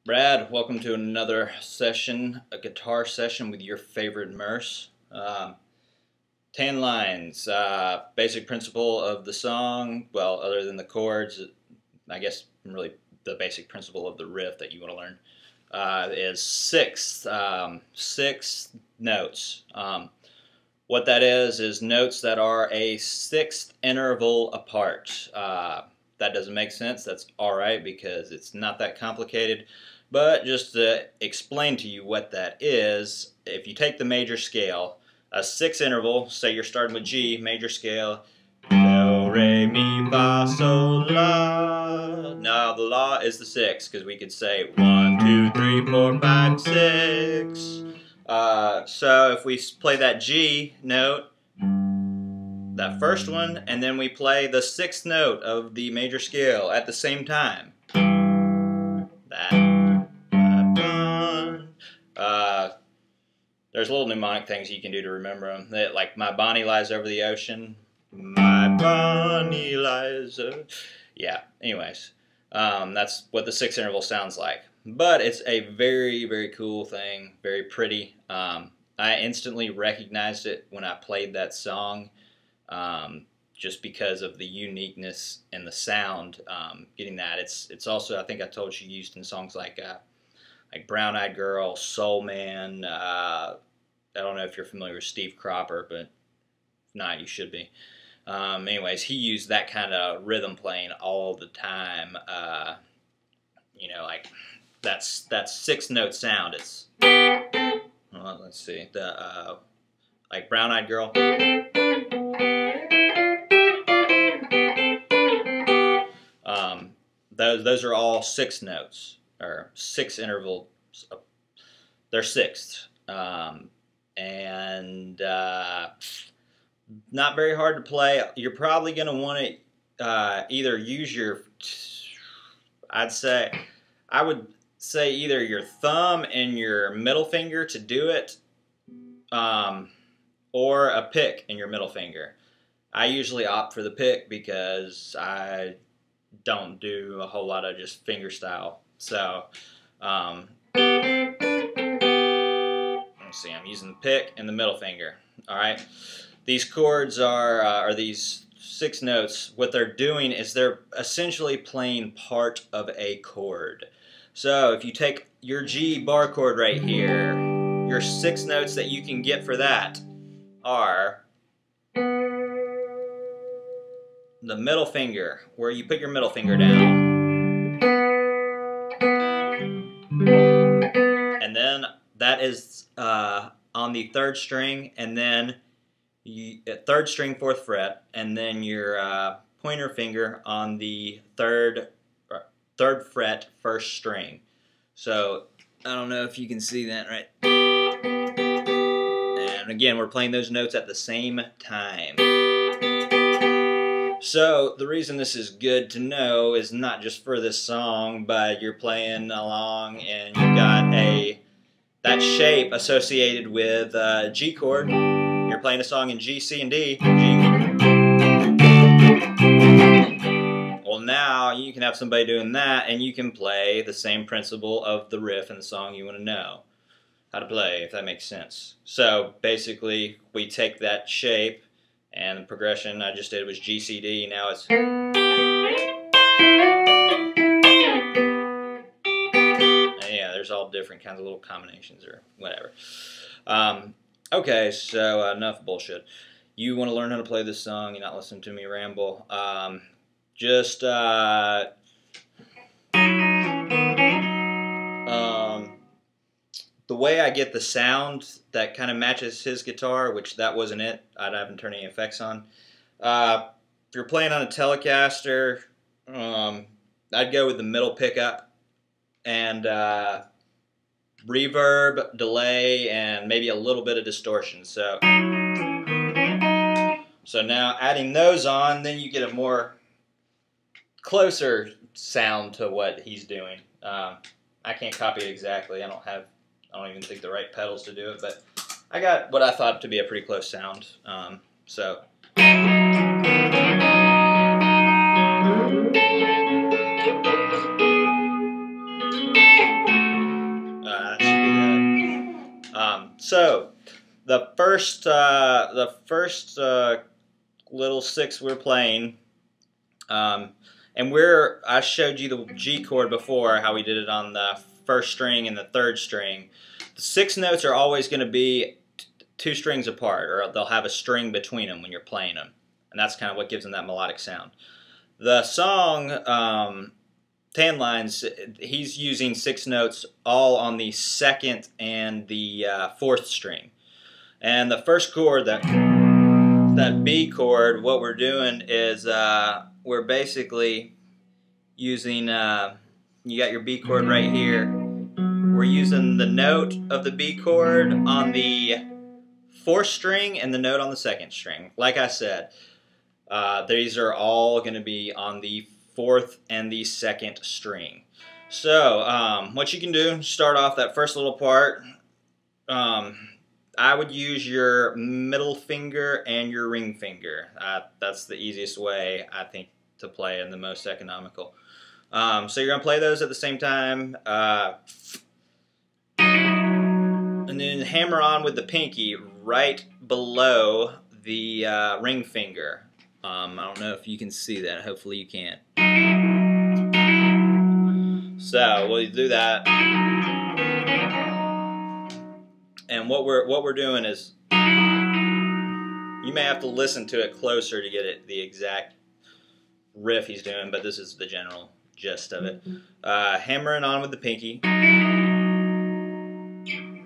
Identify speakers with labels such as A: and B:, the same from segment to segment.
A: Brad, welcome to another session, a guitar session with your favorite Merce. 10 lines, basic principle of the song, well, other than the chords, I guess really the basic principle of the riff that you want to learn is six notes. What that is notes that are a sixth interval apart. That doesn't make sense. That's alright because it's not that complicated. But just to explain to you what that is, if you take the major scale, a sixth interval, say you're starting with G, major scale, do, re, mi, fa, sol, la. Now the la is the sixth because we could say 1, 2, 3, 4, 5, 6. So if we play that G note, that first one, and then we play the sixth note of the major scale at the same time. There's little mnemonic things you can do to remember them. Like my Bonnie lies over the ocean. My Bonnie lies over... Yeah, anyways. That's what the sixth interval sounds like. But it's a very, very cool thing. Very pretty. I instantly recognized it when I played that song. Just because of the uniqueness and the sound, getting that. It's also, I think I told you, used in songs like Brown Eyed Girl, Soul Man. I don't know if you're familiar with Steve Cropper, but if not, you should be. Anyways, he used that kind of rhythm playing all the time. You know, like that six note sound. It's let's see, the like Brown Eyed Girl. Those are all six notes, or six intervals. They're sixths, and not very hard to play. You're probably going to want to either use your, I would say either your thumb and your middle finger to do it, or a pick in your middle finger. I usually opt for the pick because I don't do a whole lot of just finger style. So, let's see, I'm using the pick and the middle finger. Alright, these chords are these six notes. What they're doing is they're essentially playing part of a chord. So if you take your G bar chord right here, your six notes that you can get for that are the middle finger, where you put your middle finger down, and then that is on the third string, and then third string, fourth fret, and then your pointer finger on the third fret, first string. So I don't know if you can see that, right? And again, we're playing those notes at the same time. So the reason this is good to know is not just for this song, but you're playing along and you've got that shape associated with G chord. You're playing a song in G, C, and D. G. Well, now you can have somebody doing that, and you can play the same principle of the riff in the song you want to know how to play, if that makes sense. So basically, we take that shape, and the progression I just did was G, C, D. Now it's... yeah, there's all different kinds of little combinations or whatever. Okay, so enough bullshit. You want to learn how to play this song, you're not listening to me ramble. The way I get the sound that kind of matches his guitar, which that wasn't it, I haven't turned any effects on. If you're playing on a Telecaster, I'd go with the middle pickup and reverb, delay, and maybe a little bit of distortion. So now adding those on, then you get a more closer sound to what he's doing. I can't copy it exactly. I don't even think the right pedals to do it, but I got what I thought to be a pretty close sound. So. So the first little six we're playing, and I showed you the G chord before, how we did it on the first string and the third string. The 6 notes are always going to be 2 strings apart, or they'll have a string between them when you're playing them, and that's kind of what gives them that melodic sound. The song Tan Lines, he's using 6 notes all on the 2nd and the 4th string. And the first chord, that B chord, what we're doing is we're basically using, you got your B chord right here. We're using the note of the B chord on the 4th string and the note on the 2nd string. Like I said, these are all going to be on the 4th and the 2nd string. So what you can do, start off that first little part. I would use your middle finger and your ring finger. That's the easiest way, I think, to play and the most economical. So you're going to play those at the same time. And then hammer on with the pinky right below the ring finger. I don't know if you can see that. Hopefully you can. So we'll do that. And what we're doing is, you may have to listen to it closer to get the exact riff he's doing, but this is the general gist of it. Hammering on with the pinky,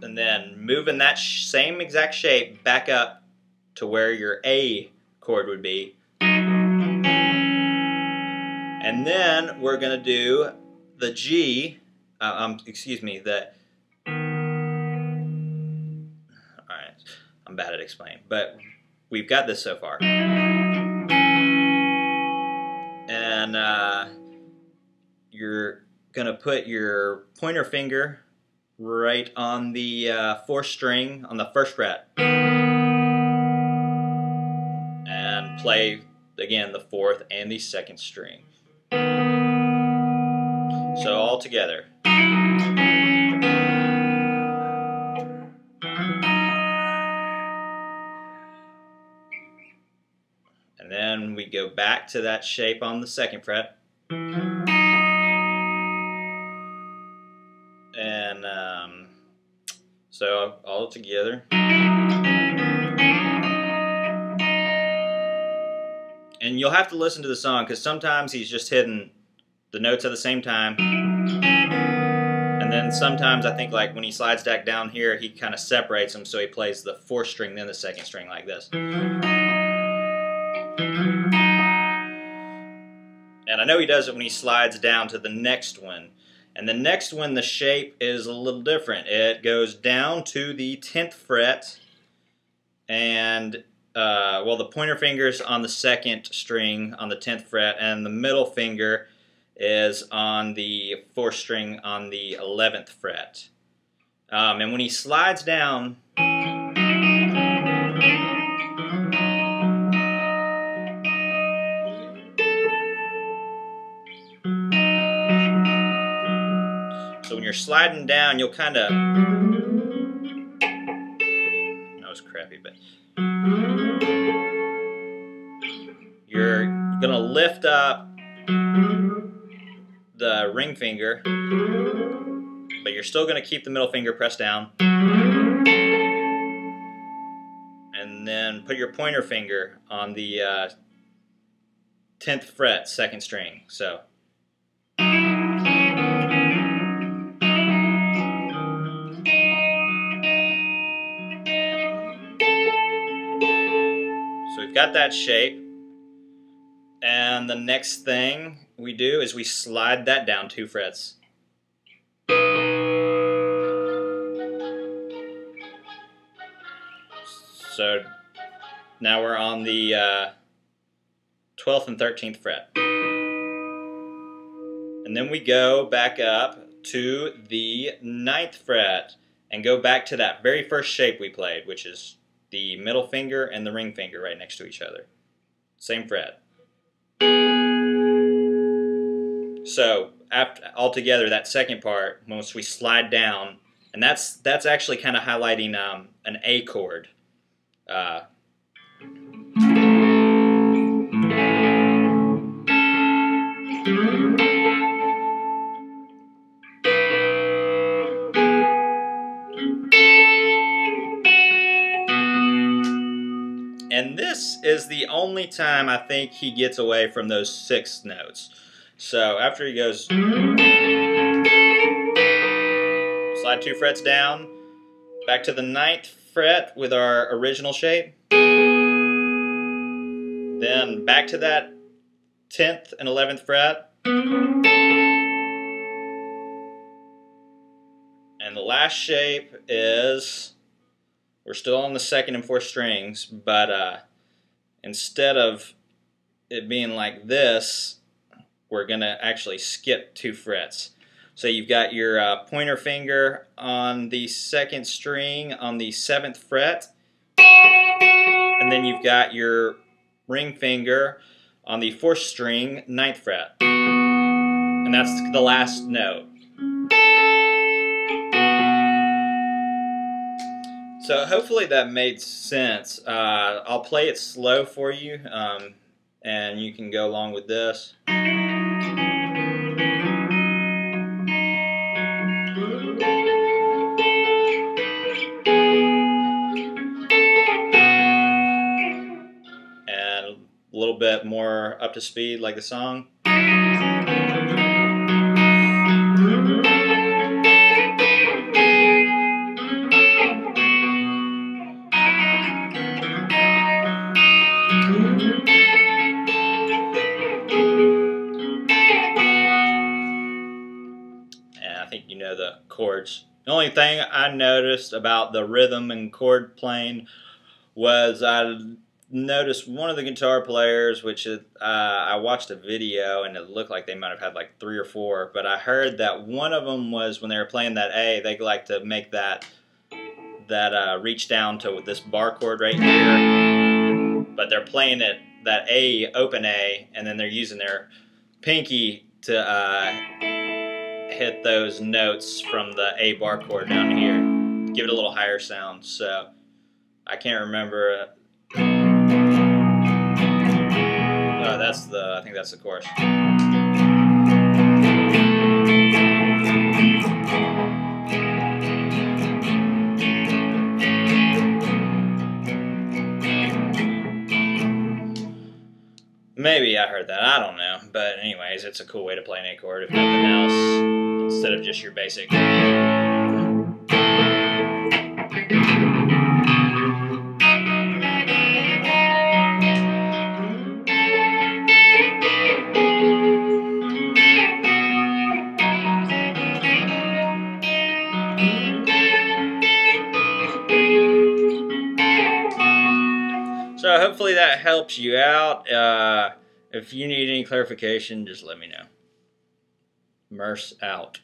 A: and then moving that same exact shape back up to where your A chord would be. And then we're going to do the G, excuse me, alright, I'm bad at explaining, but we've got this so far. And you're going to put your pointer finger right on the 4th string on the 1st fret. And play, again, the 4th and the 2nd string. So all together. And then we go back to that shape on the 2nd fret. And so all together. And you'll have to listen to the song, because sometimes he's just hitting the notes at the same time. And then sometimes I think, like when he slides back down here, he kind of separates them, so he plays the 4th string then the 2nd string like this. And I know he does it when he slides down to the next one. And the next one, the shape is a little different. It goes down to the 10th fret, and well, the pointer finger's on the 2nd string on the 10th fret, and the middle finger is on the 4th string on the 11th fret. And when he slides down, so when you're sliding down, you'll kind of, that was crappy, but you're gonna lift up the ring finger, but you're still gonna keep the middle finger pressed down, and then put your pointer finger on the 10th fret, 2nd string. So we've got that shape, and the next thing we do is we slide that down 2 frets. So now we're on the 12th and 13th fret. And then we go back up to the 9th fret and go back to that very first shape we played, which is the middle finger and the ring finger right next to each other. Same fret. So altogether, that second part, once we slide down And that's actually kind of highlighting an A chord. And this is the only time I think he gets away from those 6 notes. So after he goes, slide 2 frets down, back to the 9th fret with our original shape, then back to that 10th and 11th fret, and the last shape is, we're still on the 2nd and 4th strings, but instead of it being like this, we're going to actually skip 2 frets. So you've got your pointer finger on the 2nd string on the 7th fret, and then you've got your ring finger on the 4th string, 9th fret. And that's the last note. So hopefully that made sense. I'll play it slow for you, and you can go along with this. And a little bit more up to speed like the song. And I think you know the chords. The only thing I noticed about the rhythm and chord playing was I noticed one of the guitar players, which I watched a video and it looked like they might have had like 3 or 4, but I heard that one of them was when they were playing that A, they like to make that reach down to this bar chord right here, but they're playing it, that A, open A, and then they're using their pinky to hit those notes from the A bar chord down here, give it a little higher sound. So I can't remember. Oh, I think that's the chorus. Maybe I heard that, I don't know. But anyways, it's a cool way to play an A chord, if nothing else, instead of just your basic. So hopefully that helps you out. If you need any clarification, just let me know. Merce out.